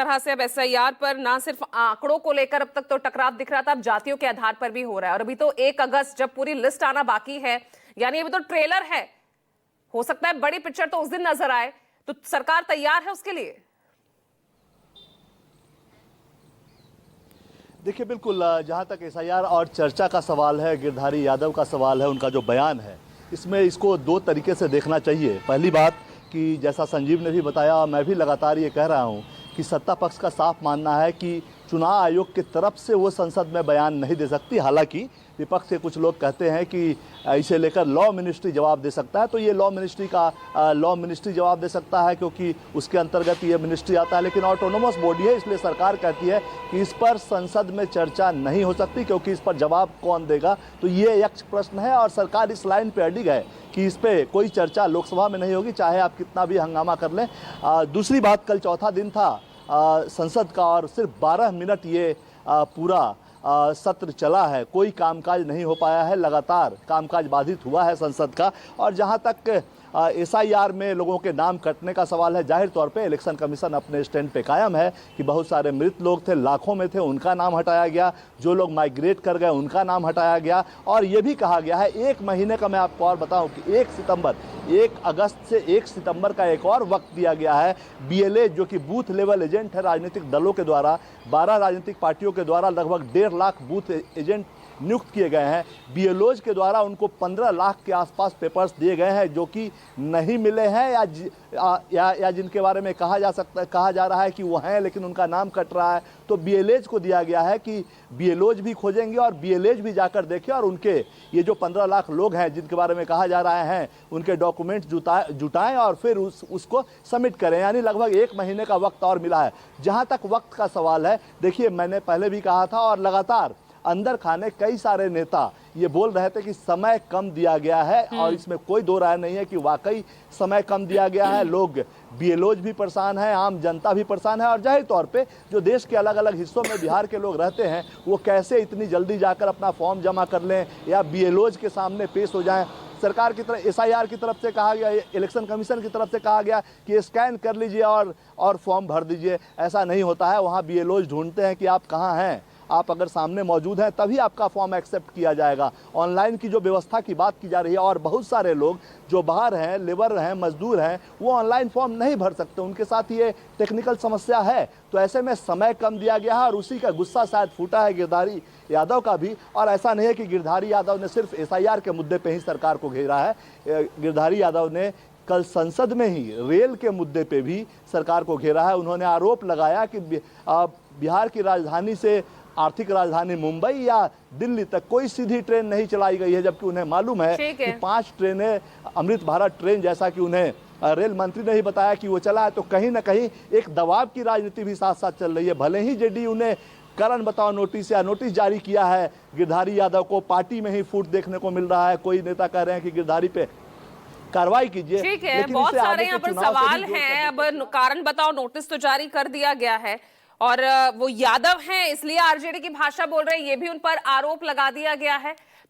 तरह से अब एसआईआर पर ना सिर्फ आंकड़ों को लेकर अब तक तो टकराव दिख रहा था, अब जातियों के आधार पर भी हो रहा है। और अभी तो 1 अगस्त जब पूरी लिस्ट आना बाकी है, यानी अभी तो ट्रेलर है, हो सकता है बड़ी पिक्चर तो उस दिन नजर आए। तो सरकार तैयार है उसके लिए? देखिए, बिल्कुल जहां तक एसआईआर और चर्चा का सवाल है, गिरधारी यादव का सवाल है, उनका जो बयान है, इसमें इसको 2 तरीके से देखना चाहिए। पहली बात कि जैसा संजीव ने भी बताया, मैं भी लगातार ये कह रहा हूँ कि सत्ता पक्ष का साफ मानना है कि चुनाव आयोग की तरफ से वो संसद में बयान नहीं दे सकती। हालांकि विपक्ष के कुछ लोग कहते हैं कि इसे लेकर लॉ मिनिस्ट्री जवाब दे सकता है, तो ये लॉ मिनिस्ट्री जवाब दे सकता है क्योंकि उसके अंतर्गत ये मिनिस्ट्री आता है। लेकिन ऑटोनोमस बॉडी है, इसलिए सरकार कहती है कि इस पर संसद में चर्चा नहीं हो सकती क्योंकि इस पर जवाब कौन देगा। तो ये यक्ष प्रश्न है और सरकार इस लाइन पर अडिग है कि इस पर कोई चर्चा लोकसभा में नहीं होगी, चाहे आप कितना भी हंगामा कर लें। दूसरी बात, कल चौथा दिन था संसद का और सिर्फ 12 मिनट ये पूरा सत्र चला है, कोई कामकाज नहीं हो पाया है, लगातार कामकाज बाधित हुआ है संसद का। और जहां तक एसआईआर में लोगों के नाम कटने का सवाल है, जाहिर तौर पे इलेक्शन कमीशन अपने स्टैंड पे कायम है कि बहुत सारे मृत लोग थे, लाखों में थे, उनका नाम हटाया गया, जो लोग माइग्रेट कर गए उनका नाम हटाया गया। और ये भी कहा गया है 1 महीने का, मैं आपको और बताऊं कि 1 अगस्त से 1 सितंबर का एक और वक्त दिया गया है। बीएलए जो कि बूथ लेवल एजेंट है, राजनीतिक दलों के द्वारा 12 राजनीतिक पार्टियों के द्वारा लगभग 1.5 लाख बूथ एजेंट नियुक्त किए गए हैं। बीएलओज के द्वारा उनको 15 लाख के आसपास पेपर्स दिए गए हैं जो कि नहीं मिले हैं या जिनके बारे में कहा जा रहा है कि वो हैं लेकिन उनका नाम कट रहा है। तो बीएलएज को दिया गया है कि बीएलओज भी खोजेंगे और बीएलएज भी जाकर देखें और उनके ये जो 15 लाख लोग हैं जिनके बारे में कहा जा रहा है उनके डॉक्यूमेंट जुटाएं और फिर उसको सबमिट करें। यानी लगभग 1 महीने का वक्त और मिला है। जहां तक वक्त का सवाल है, देखिए मैंने पहले भी कहा था और लगातार अंदर खाने कई सारे नेता ये बोल रहे थे कि समय कम दिया गया है और इसमें कोई दो राय नहीं है कि वाकई समय कम दिया गया है। लोग बीएलओज भी परेशान है, आम जनता भी परेशान है और जाहिर तौर पे जो देश के अलग अलग हिस्सों में बिहार के लोग रहते हैं वो कैसे इतनी जल्दी जाकर अपना फॉर्म जमा कर लें या बीएलओज के सामने पेश हो जाएं। सरकार की तरफ, एसआईआर की तरफ से कहा गया, इलेक्शन कमीशन की तरफ से कहा गया कि स्कैन कर लीजिए और फॉर्म भर दीजिए। ऐसा नहीं होता है, वहाँ बीएलओज ढूंढते हैं कि आप कहाँ हैं, आप अगर सामने मौजूद हैं तभी आपका फॉर्म एक्सेप्ट किया जाएगा। ऑनलाइन की जो व्यवस्था की बात की जा रही है और बहुत सारे लोग जो बाहर हैं, लेबर हैं, मजदूर हैं, वो ऑनलाइन फॉर्म नहीं भर सकते, उनके साथ ये टेक्निकल समस्या है। तो ऐसे में समय कम दिया गया है और उसी का गुस्सा शायद फूटा है गिरधारी यादव का भी। और ऐसा नहीं है कि गिरधारी यादव ने सिर्फ एसआईआर के मुद्दे पर ही सरकार को घेरा है। गिरधारी यादव ने कल संसद में ही रेल के मुद्दे पे भी सरकार को घेरा है। उन्होंने आरोप लगाया कि बिहार की राजधानी से आर्थिक राजधानी मुंबई या दिल्ली तक कोई सीधी ट्रेन नहीं चलाई गई है, जबकि उन्हें मालूम है कि 5 ट्रेनें, अमृत भारत ट्रेन जैसा कि उन्हें रेल मंत्री ने ही बताया कि वो चला है। तो कहीं ना कहीं एक दबाव की राजनीति भी साथ साथ चल रही है। भले ही जेडीयू ने कारण बताओ नोटिस या नोटिस जारी किया है गिरधारी यादव को, पार्टी में ही फूट देखने को मिल रहा है। कोई नेता कह रहे हैं कि गिरधारी पे कार्रवाई कीजिए। ठीक है, बहुत सारे यहाँ पर सवाल हैं। अब कारण बताओ नोटिस तो जारी कर दिया गया है और वो यादव हैं इसलिए आरजेडी की भाषा बोल रहे हैं, ये भी उन पर आरोप लगा दिया गया है।